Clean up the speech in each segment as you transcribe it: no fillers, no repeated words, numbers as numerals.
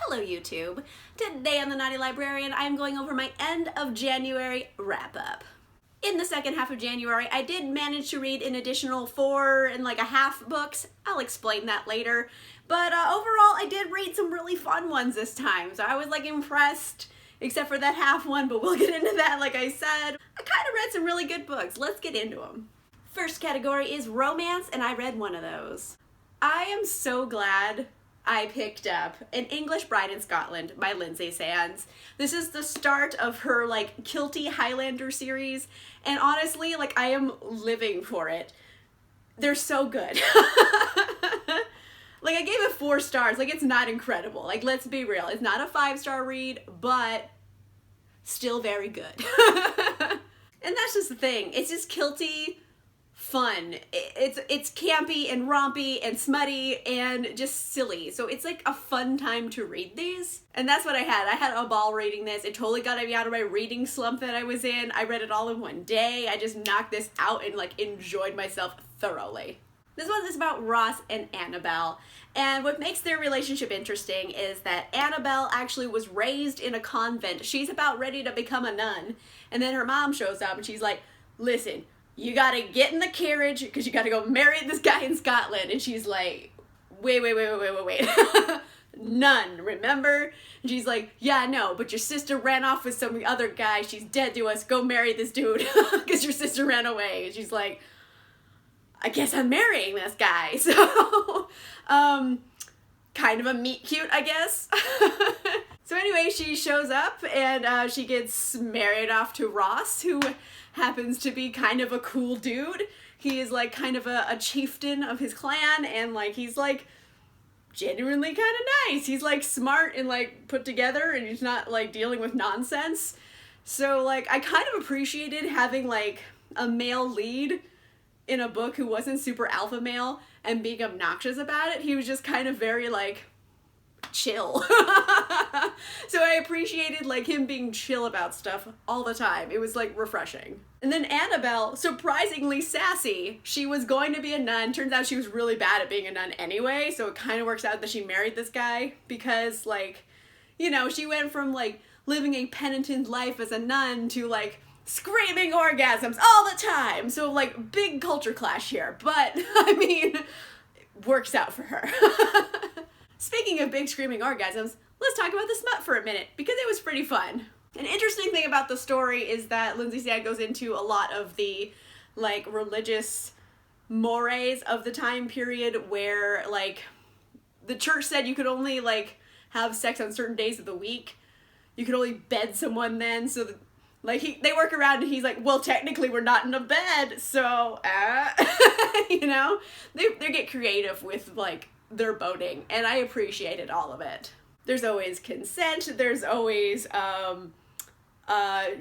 Hello YouTube! Today on the Naughty Librarian I am going over my end of January wrap-up. In the second half of January I did manage to read an additional 4.5 books. I'll explain that later. But overall I did read some really fun ones this time, so I was impressed, except for that half one, but we'll get into that like I said. I kind of read some really good books. Let's get into them. First category is romance, and I read one of those. I am so glad I picked up An English Bride in Scotland by Lynsay Sands. This is the start of her kilty Highlander series, and honestly I am living for it. They're so good. I gave it 4 stars. It's not incredible. Let's be real. It's not a 5-star read, but still very good. And that's just the thing. It's just kilty fun. It's campy and rompy and smutty and just silly. So it's a fun time to read these. And that's what I had. I had a ball reading this. It totally got me out of my reading slump that I was in. I read it all in one day. I just knocked this out and enjoyed myself thoroughly. This one is about Ross and Annabelle. And what makes their relationship interesting is that Annabelle actually was raised in a convent. She's about ready to become a nun. And then her mom shows up and she's like, listen, you gotta get in the carriage because you gotta go marry this guy in Scotland. And she's like, wait. Nun, remember? And she's like, yeah, no, but your sister ran off with some other guy. She's dead to us. Go marry this dude because your sister ran away. And she's like, I guess I'm marrying this guy. So, kind of a meet cute, I guess. So anyway, she shows up and she gets married off to Ross, who happens to be kind of a cool dude. He is kind of a chieftain of his clan, and he's genuinely kind of nice. He's smart and put together, and he's not dealing with nonsense. So I kind of appreciated having a male lead in a book who wasn't super alpha male and being obnoxious about it. He was just kind of very chill. So I appreciated him being chill about stuff all the time. It was refreshing. And then Annabelle, surprisingly sassy. She was going to be a nun. Turns out she was really bad at being a nun anyway, so it kind of works out that she married this guy because she went from living a penitent life as a nun to screaming orgasms all the time. So big culture clash here, but I mean, it works out for her. Speaking of big screaming orgasms, let's talk about the smut for a minute because it was pretty fun. An interesting thing about the story is that Lynsay Sands goes into a lot of the religious mores of the time period where the church said you could only have sex on certain days of the week. You could only bed someone then, so that they work around and he's like, well, technically we're not in a bed, so, they get creative with, their boating, and I appreciated all of it. There's always consent, there's always,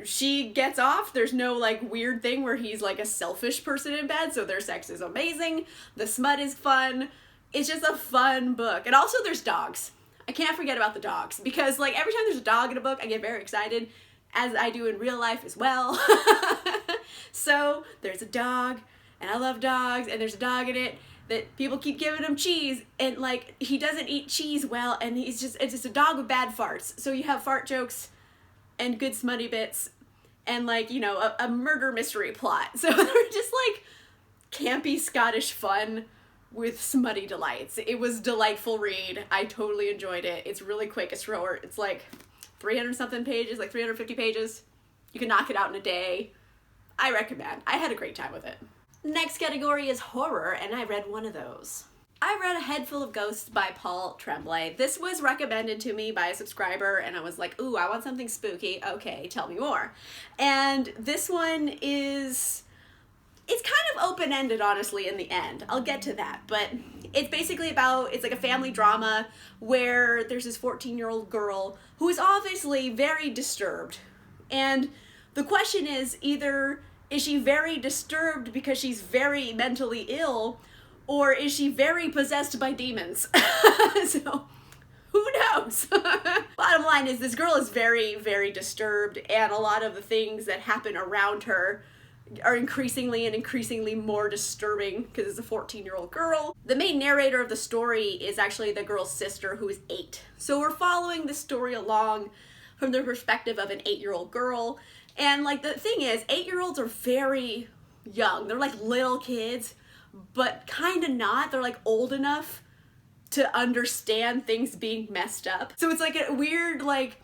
she gets off, there's no, weird thing where he's, a selfish person in bed, so their sex is amazing, the smut is fun, it's just a fun book, and also there's dogs. I can't forget about the dogs, because, every time there's a dog in a book, I get very excited, as I do in real life as well. So there's a dog, and I love dogs, and there's a dog in it that people keep giving him cheese, and he doesn't eat cheese well, and it's just a dog with bad farts. So you have fart jokes and good smutty bits and a murder mystery plot. So they're just campy Scottish fun with smutty delights. It was a delightful read. I totally enjoyed it. It's really quick, it's short. It's 300 something pages, 350 pages. You can knock it out in a day. I recommend. I had a great time with it. Next category is horror, and I read one of those. I read A Head Full of Ghosts by Paul Tremblay. This was recommended to me by a subscriber, and I was like, ooh, I want something spooky. Okay, tell me more. And this one it's kind of open-ended, honestly, in the end. I'll get to that, but it's basically it's a family drama where there's this 14-year-old girl who is obviously very disturbed. And the question is either, is she very disturbed because she's very mentally ill, or is she very possessed by demons? So, who knows? Bottom line is this girl is very, very disturbed, and a lot of the things that happen around her are increasingly more disturbing because it's a 14-year-old girl. The main narrator of the story is actually the girl's sister, who is 8. So we're following the story along from the perspective of an 8-year-old girl. And like the thing is, 8-year-olds are very young. They're like little kids, but kind of not. They're like old enough to understand things being messed up. So it's like a weird like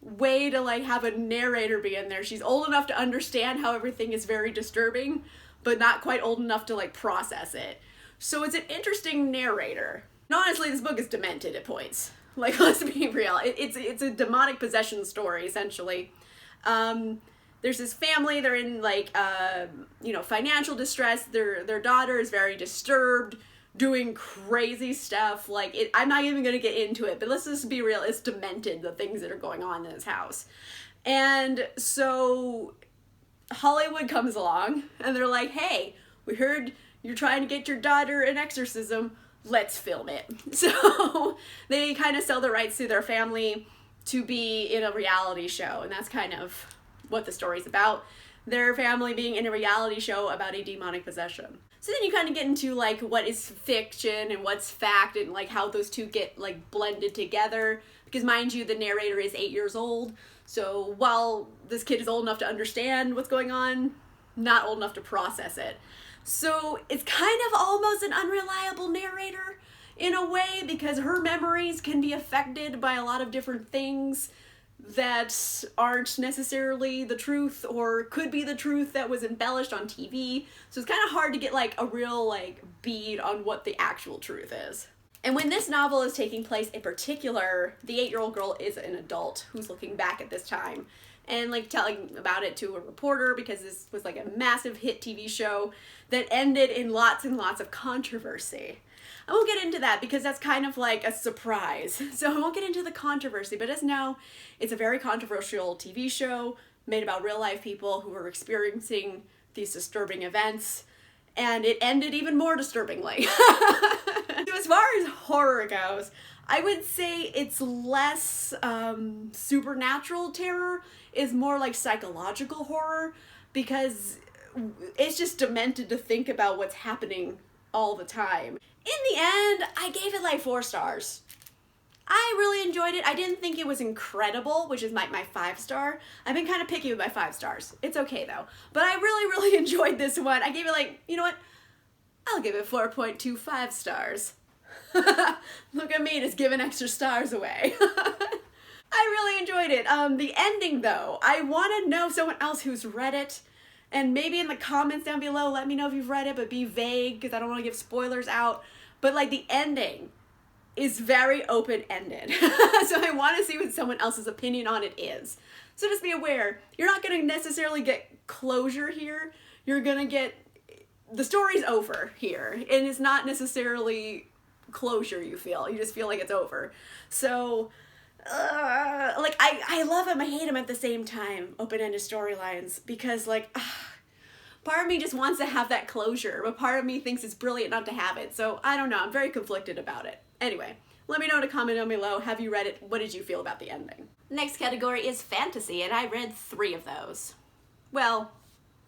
way to like have a narrator be in there. She's old enough to understand how everything is very disturbing, but not quite old enough to like process it. So it's an interesting narrator. And honestly, this book is demented at points. Like, let's be real. It's a demonic possession story, essentially. There's this family, they're in like, financial distress. Their daughter is very disturbed, doing crazy stuff. Like, I'm not even going to get into it, but let's just be real. It's demented, the things that are going on in this house. And so Hollywood comes along and they're like, hey, we heard you're trying to get your daughter an exorcism. Let's film it. So they kind of sell the rights to their family to be in a reality show. And that's kind of what the story's about. Their family being in a reality show about a demonic possession. So then you kind of get into like what is fiction and what's fact and like how those two get like blended together. Because mind you, the narrator is 8 years old. So while this kid is old enough to understand what's going on, not old enough to process it. So it's kind of almost an unreliable narrator in a way, because her memories can be affected by a lot of different things that aren't necessarily the truth, or could be the truth that was embellished on TV. So it's kind of hard to get like a real like bead on what the actual truth is. And when this novel is taking place in particular, the 8-year-old girl is an adult who's looking back at this time and like telling about it to a reporter, because this was like a massive hit TV show that ended in lots and lots of controversy. I won't get into that because that's kind of like a surprise. So I won't get into the controversy, but as now, it's a very controversial TV show made about real life people who were experiencing these disturbing events, and it ended even more disturbingly. So as far as horror goes, I would say it's less supernatural terror, is more like psychological horror, because it's just demented to think about what's happening all the time. In the end, I gave it like 4 stars. I really enjoyed it. I didn't think it was incredible, which is my 5-star. I've been kind of picky with my 5 stars. It's okay though. But I really enjoyed this one. I gave it like, you know what? I'll give it 4.25 stars. Look at me just giving extra stars away. I really enjoyed it. The ending though, I want to know someone else who's read it. And maybe in the comments down below, let me know if you've read it, but be vague because I don't want to give spoilers out. But like the ending is very open-ended. So I want to see what someone else's opinion on it is. So just be aware, you're not going to necessarily get closure here. You're going to get, the story's over here. And it's not necessarily closure you feel. You just feel like it's over. So like I love him, I hate him at the same time, open-ended storylines, because like part of me just wants to have that closure, but part of me thinks it's brilliant not to have it. So I don't know, I'm very conflicted about it. Anyway, let me know in a comment down below, have you read it? What did you feel about the ending? Next category is fantasy, and I read 3 of those. Well,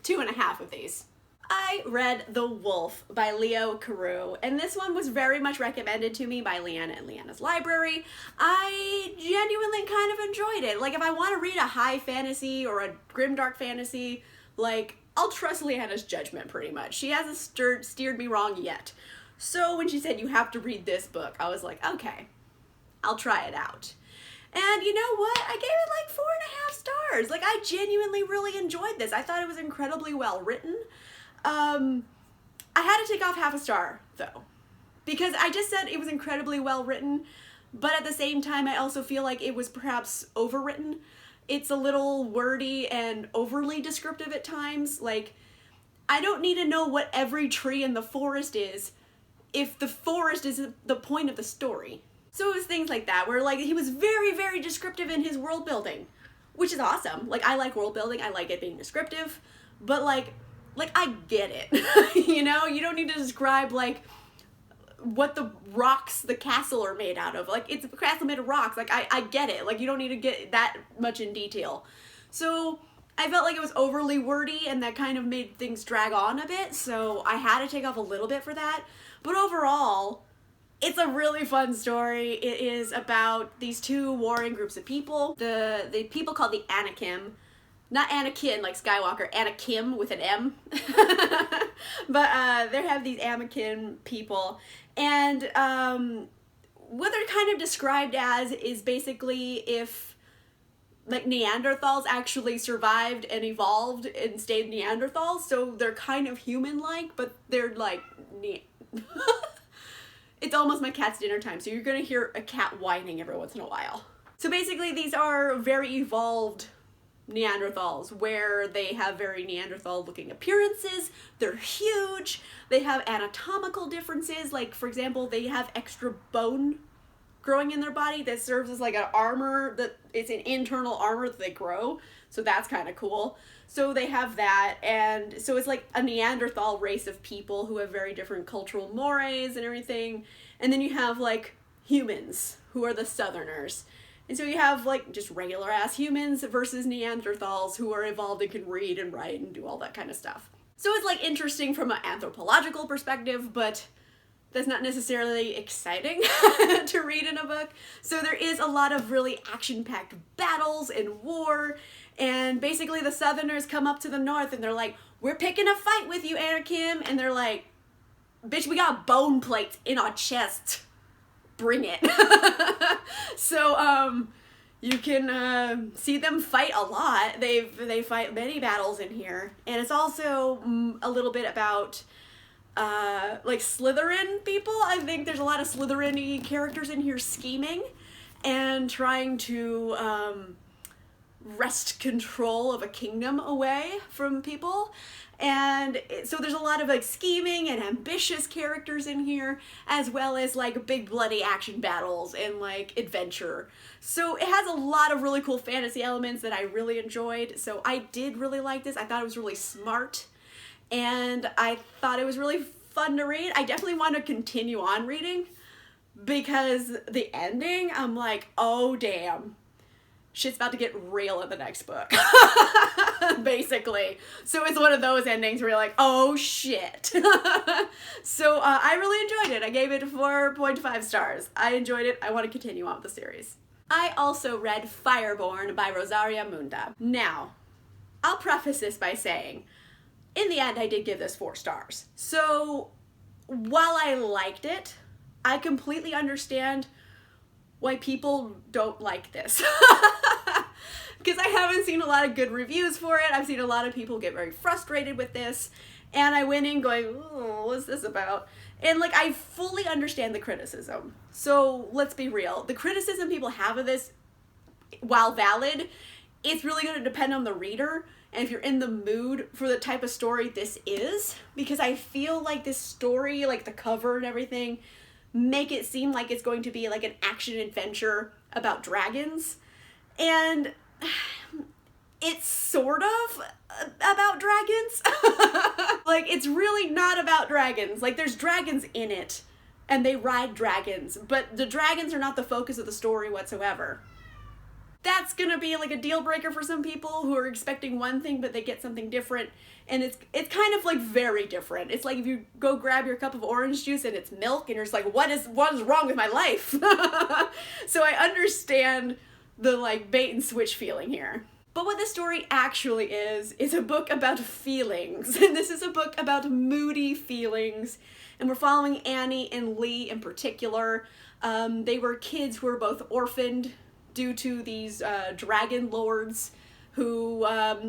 2.5 of these. I read The Wolf by Leo Carew, and this one was very much recommended to me by Leanna and Leanna's Library. I genuinely kind of enjoyed it. Like, if I want to read a high fantasy or a grimdark fantasy, like, I'll trust Leanna's judgment pretty much. She hasn't steered me wrong yet. So when she said you have to read this book, I was like, okay, I'll try it out. And you know what? I gave it like 4.5 stars. Like, I genuinely really enjoyed this. I thought it was incredibly well written. I had to take off 0.5 star though, because I just said it was incredibly well written, but at the same time I also feel like it was perhaps overwritten. It's a little wordy and overly descriptive at times. Like, I don't need to know what every tree in the forest is if the forest is the point of the story. So it was things like that, where like he was very, very descriptive in his world building, which is awesome. Like, I like world building, I like it being descriptive, but like I get it. You know, you don't need to describe like what the rocks the castle are made out of. Like, it's a castle made of rocks. Like, I get it. Like, you don't need to get that much in detail. So I felt like it was overly wordy and that kind of made things drag on a bit, so I had to take off a little bit for that. But overall, it's a really fun story. It is about these two warring groups of people. The people called the Anakim. Not Anakin like Skywalker, Anakim with an M. But they have these Anakim people. And what they're kind of described as is basically if like Neanderthals actually survived and evolved and stayed Neanderthals. So they're kind of human-like, but they're like... It's almost my cat's dinner time, so you're gonna hear a cat whining every once in a while. So basically these are very evolved Neanderthals where they have very Neanderthal looking appearances, they're huge, they have anatomical differences, like for example they have extra bone growing in their body that serves as like an armor, that it's an internal armor that they grow, so that's kind of cool. So they have that, and so it's like a Neanderthal race of people who have very different cultural mores and everything, and then you have like humans who are the Southerners. And so you have like just regular ass humans versus Neanderthals who are evolved and can read and write and do all that kind of stuff. So it's like interesting from an anthropological perspective, but that's not necessarily exciting to read in a book. So there is a lot of really action-packed battles and war, and basically the Southerners come up to the North and they're like, we're picking a fight with you, Anakim, and they're like, bitch, we got bone plates in our chest. Bring it. So you can see them fight a lot. They fight many battles in here, and it's also a little bit about like Slytherin people. I think there's a lot of Slytherin-y characters in here scheming and trying to wrest control of a kingdom away from people. And so there's a lot of like scheming and ambitious characters in here, as well as like big bloody action battles and like adventure. So it has a lot of really cool fantasy elements that I really enjoyed. So I did really like this. I thought it was really smart, and I thought it was really fun to read. I definitely want to continue on reading because the ending, I'm like, oh damn, shit's about to get real in the next book. Basically. So it's one of those endings where you're like, oh shit. So I really enjoyed it. I gave it 4.5 stars. I enjoyed it. I want to continue on with the series. I also read Fireborne by Rosaria Munda. Now, I'll preface this by saying, in the end, I did give this 4 stars. So while I liked it, I completely understand why people don't like this. Because I haven't seen a lot of good reviews for it. I've seen a lot of people get very frustrated with this. And I went in going, oh, what's this about? And like, I fully understand the criticism. So let's be real. The criticism people have of this, while valid, it's really going to depend on the reader and if you're in the mood for the type of story this is. Because I feel like this story, like the cover and everything, make it seem like it's going to be like an action adventure about dragons. And it's sort of about dragons. Like, it's really not about dragons. Like, there's dragons in it, and they ride dragons, but the dragons are not the focus of the story whatsoever. That's gonna be like a deal breaker for some people who are expecting one thing, but they get something different. And it's kind of like very different. It's like if you go grab your cup of orange juice and it's milk, and you're just like, what is wrong with my life? So I understand the like bait and switch feeling here. But what the story actually is a book about feelings. And this is a book about moody feelings. And we're following Annie and Lee in particular. They were kids who were both orphaned due to these dragon lords who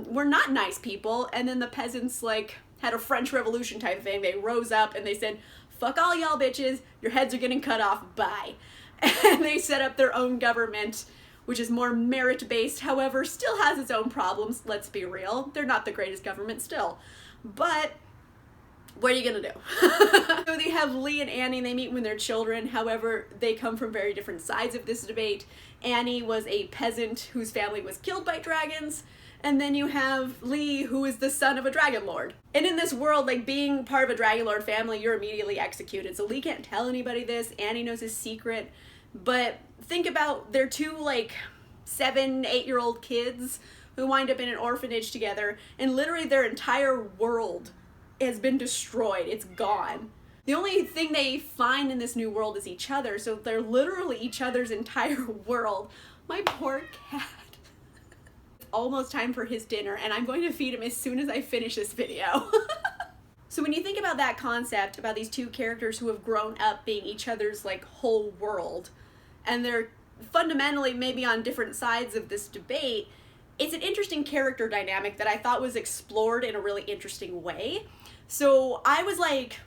were not nice people. And then the peasants like had a French Revolution type thing. They rose up and they said, fuck all y'all bitches, your heads are getting cut off, bye. And they set up their own government, which is more merit-based, however, still has its own problems, let's be real. They're not the greatest government still. But what are you gonna do? So they have Lee and Annie, they meet when they're children, however, they come from very different sides of this debate. Annie was a peasant whose family was killed by dragons, and then you have Lee, who is the son of a dragon lord. And in this world, like, being part of a dragon lord family, you're immediately executed. So Lee can't tell anybody this, Annie knows his secret, but think about their two, like, 7, 8-year-old kids who wind up in an orphanage together, and literally their entire world has been destroyed. It's gone. The only thing they find in this new world is each other, so they're literally each other's entire world. My poor cat. It's almost time for his dinner, and I'm going to feed him as soon as I finish this video. So when you think about that concept, about these two characters who have grown up being each other's like whole world, and they're fundamentally maybe on different sides of this debate, it's an interesting character dynamic that I thought was explored in a really interesting way. So I was like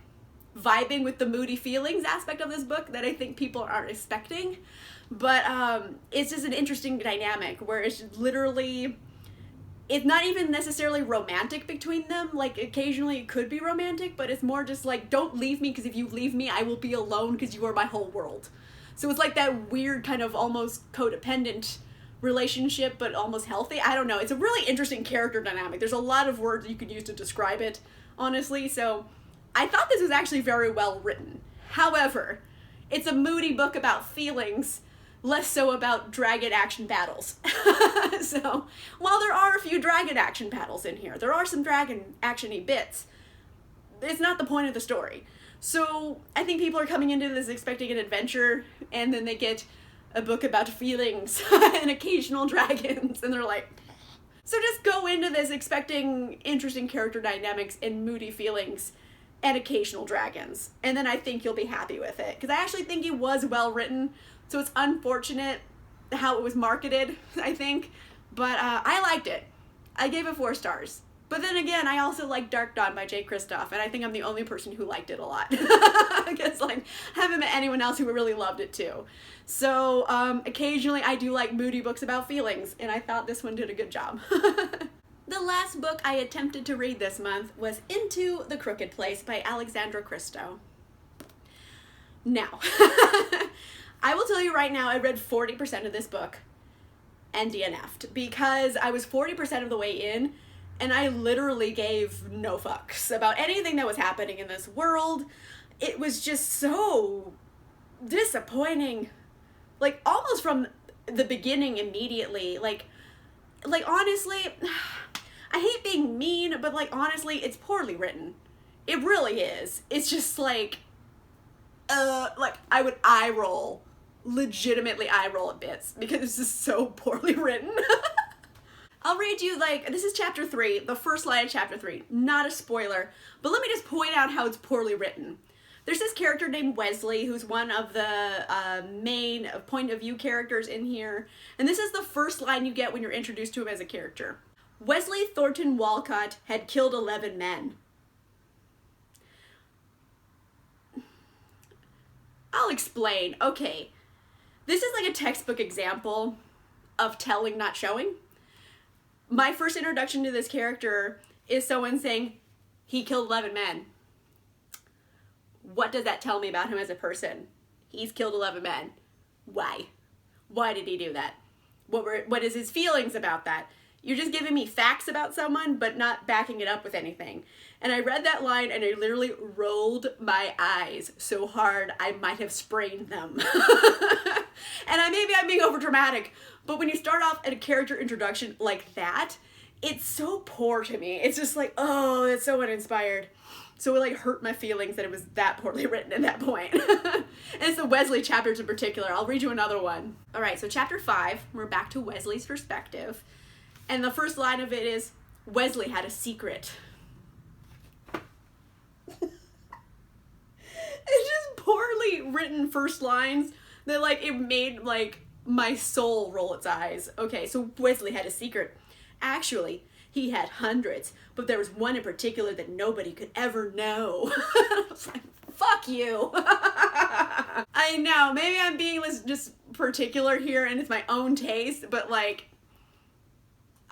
vibing with the moody feelings aspect of this book that I think people aren't expecting, but it's just an interesting dynamic where it's literally, it's not even necessarily romantic between them. Like occasionally it could be romantic, but it's more just like, don't leave me, because if you leave me I will be alone because you are my whole world. So it's like that weird kind of almost codependent relationship, but almost healthy. I don't know. It's a really interesting character dynamic. There's a lot of words you could use to describe it, honestly. So I thought this was actually very well written. However, it's a moody book about feelings, less so about dragon action battles. So while there are a few dragon action battles in here, there are some dragon action-y bits, it's not the point of the story. So I think people are coming into this expecting an adventure, and then they get a book about feelings and occasional dragons, and they're like, so just go into this expecting interesting character dynamics and moody feelings and occasional dragons, and then I think you'll be happy with it, because I actually think it was well written. So it's unfortunate how it was marketed, I think, but I liked it. I gave it 4 stars. But then again, I also like Dark Dawn by J. Christoph, and I think I'm the only person who liked it a lot. Because like, I haven't met anyone else who really loved it too. So occasionally I do like moody books about feelings, and I thought this one did a good job. The last book I attempted to read this month was Into the Crooked Place by Alexandra Christo. Now, I will tell you right now, I read 40% of this book and DNF'd because I was 40% of the way in, and I literally gave no fucks about anything that was happening in this world. It was just so disappointing. Like, almost from the beginning immediately. Like honestly, I hate being mean, but like, honestly, it's poorly written. It really is. It's just like I would eye roll, legitimately eye roll at bits, because it's just so poorly written. I'll read you, like, this is chapter 3, the first line of chapter 3. Not a spoiler, but let me just point out how it's poorly written. There's this character named Wesley, who's one of the main point of view characters in here, and this is the first line you get when you're introduced to him as a character. Wesley Thornton Walcott had killed 11 men. I'll explain. Okay, this is like a textbook example of telling, not showing. My first introduction to this character is someone saying, he killed 11 men. What does that tell me about him as a person? He's killed 11 men. Why? Why did he do that? What is his feelings about that? You're just giving me facts about someone, but not backing it up with anything. And I read that line and I literally rolled my eyes so hard I might have sprained them. And maybe I'm being over dramatic, but when you start off at a character introduction like that, it's so poor to me. It's just like, oh, it's so uninspired. So it like hurt my feelings that it was that poorly written at that point. And it's the Wesley chapters in particular. I'll read you another one. All right, so chapter 5, we're back to Wesley's perspective. And the first line of it is, Wesley had a secret. It's just poorly written first lines that like, it made like my soul roll its eyes. Okay, so Wesley had a secret. Actually, he had hundreds, but there was one in particular that nobody could ever know. I was like, fuck you. I know, maybe I'm being just particular here and it's my own taste, but like,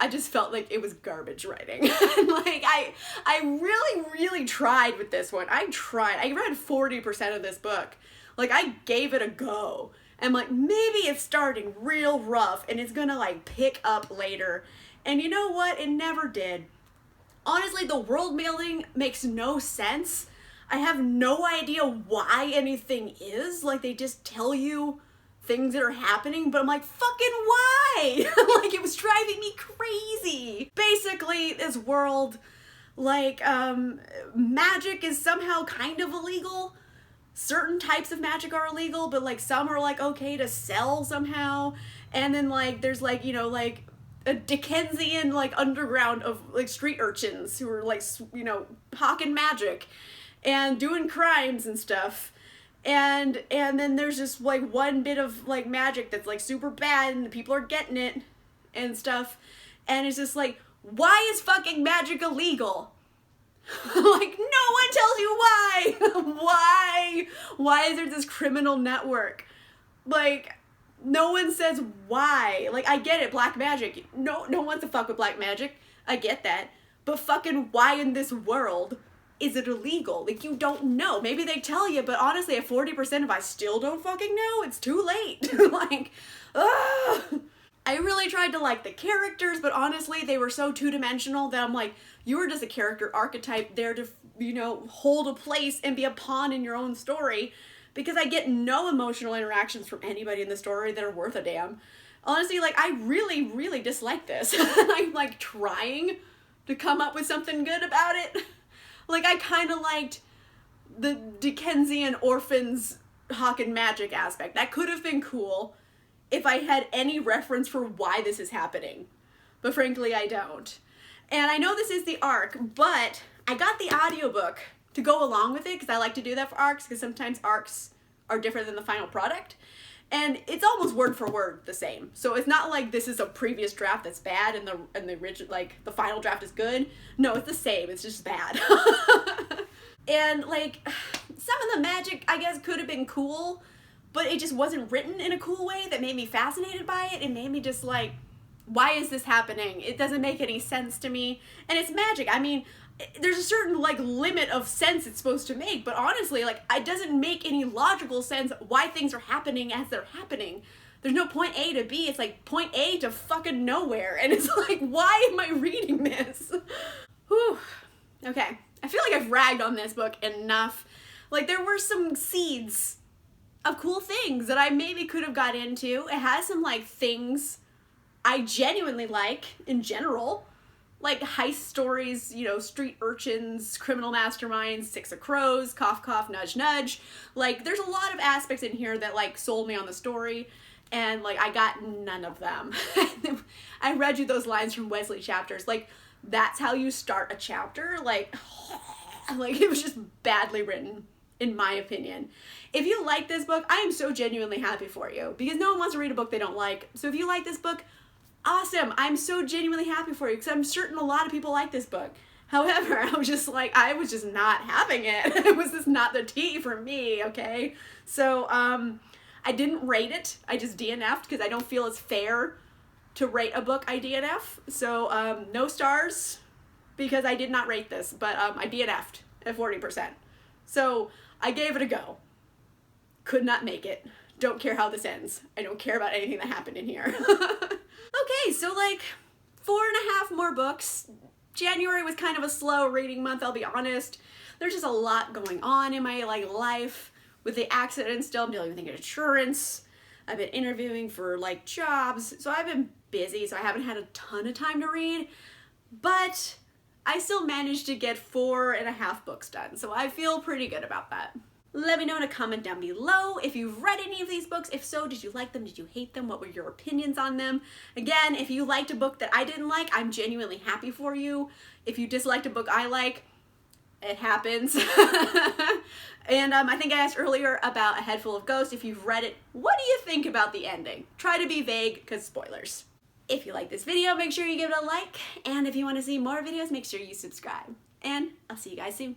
I just felt like it was garbage writing. Like, I really tried with this one. I tried. I read 40% of this book. Like, I gave it a go. And like, maybe it's starting real rough and it's gonna like pick up later. And you know what? It never did. Honestly, the world building makes no sense. I have no idea why anything is. Like, they just tell you things that are happening, but I'm like, fucking why? Like, it was driving me crazy. Basically, this world, like, magic is somehow kind of illegal. Certain types of magic are illegal, but like some are like okay to sell somehow. And then like there's like, you know, like a Dickensian like underground of like street urchins who are like, you know, hawking magic and doing crimes and stuff. And then there's just like one bit of like magic that's like super bad and people are getting it and stuff. And it's just like, why is fucking magic illegal? Like, no one tells you why. Why is there this criminal network? Like, no one says why. Like, I get it, black magic. No one wants to fuck with black magic. I get that. But fucking why in this world is it illegal? Like, you don't know. Maybe they tell you, but honestly, at 40% if I still don't fucking know, it's too late. Like, ugh. I really tried to like the characters, but honestly, they were so two-dimensional that I'm like, you were just a character archetype there to, you know, hold a place and be a pawn in your own story, because I get no emotional interactions from anybody in the story that are worth a damn. Honestly, like, I really, really dislike this. I'm like trying to come up with something good about it. Like, I kind of liked the Dickensian orphans hawking magic aspect. That could have been cool if I had any reference for why this is happening. But frankly, I don't. And I know this is the arc, but I got the audiobook to go along with it because I like to do that for arcs, because sometimes arcs are different than the final product. And it's almost word for word the same. So it's not like this is a previous draft that's bad and the original, like the final draft is good. No, it's the same. It's just bad. And like some of the magic, I guess, could have been cool, but it just wasn't written in a cool way that made me fascinated by it. It made me just like, why is this happening? It doesn't make any sense to me. And it's magic. I mean, there's a certain like limit of sense it's supposed to make, but honestly, like, it doesn't make any logical sense why things are happening as they're happening. There's no point A to B. It's like point A to fucking nowhere. And it's like, why am I reading this? Whew. Okay. I feel like I've ragged on this book enough. Like, there were some seeds of cool things that I maybe could have got into. It has some like things I genuinely like in general, like heist stories, you know, street urchins, criminal masterminds, Six of Crows, cough cough, nudge nudge. Like, there's a lot of aspects in here that like sold me on the story, and like I got none of them. I read you those lines from Wesley chapters, like, that's how you start a chapter. Like it was just badly written, in my opinion. If you like this book, I am so genuinely happy for you, because no one wants to read a book they don't like. So if you like this book, awesome. I'm so genuinely happy for you, because I'm certain a lot of people like this book. However, I was just not having it. It was just not the tea for me, okay? So I didn't rate it. I just DNF'd because I don't feel it's fair to rate a book I DNF. So no stars, because I did not rate this, but I DNF'd at 40%. So I gave it a go. Could not make it. Don't care how this ends. I don't care about anything that happened in here. Okay, so like 4.5 more books. January was kind of a slow reading month, I'll be honest. There's just a lot going on in my like life. With the accident still, I'm dealing with insurance. I've been interviewing for like jobs. So I've been busy, so I haven't had a ton of time to read. But I still managed to get 4.5 books done. So I feel pretty good about that. Let me know in a comment down below if you've read any of these books. If so, did you like them? Did you hate them? What were your opinions on them? Again, if you liked a book that I didn't like, I'm genuinely happy for you. If you disliked a book I like, it happens. And I think I asked earlier about A Head Full of Ghosts. If you've read it, what do you think about the ending? Try to be vague, because spoilers. If you like this video, make sure you give it a like. And if you want to see more videos, make sure you subscribe. And I'll see you guys soon.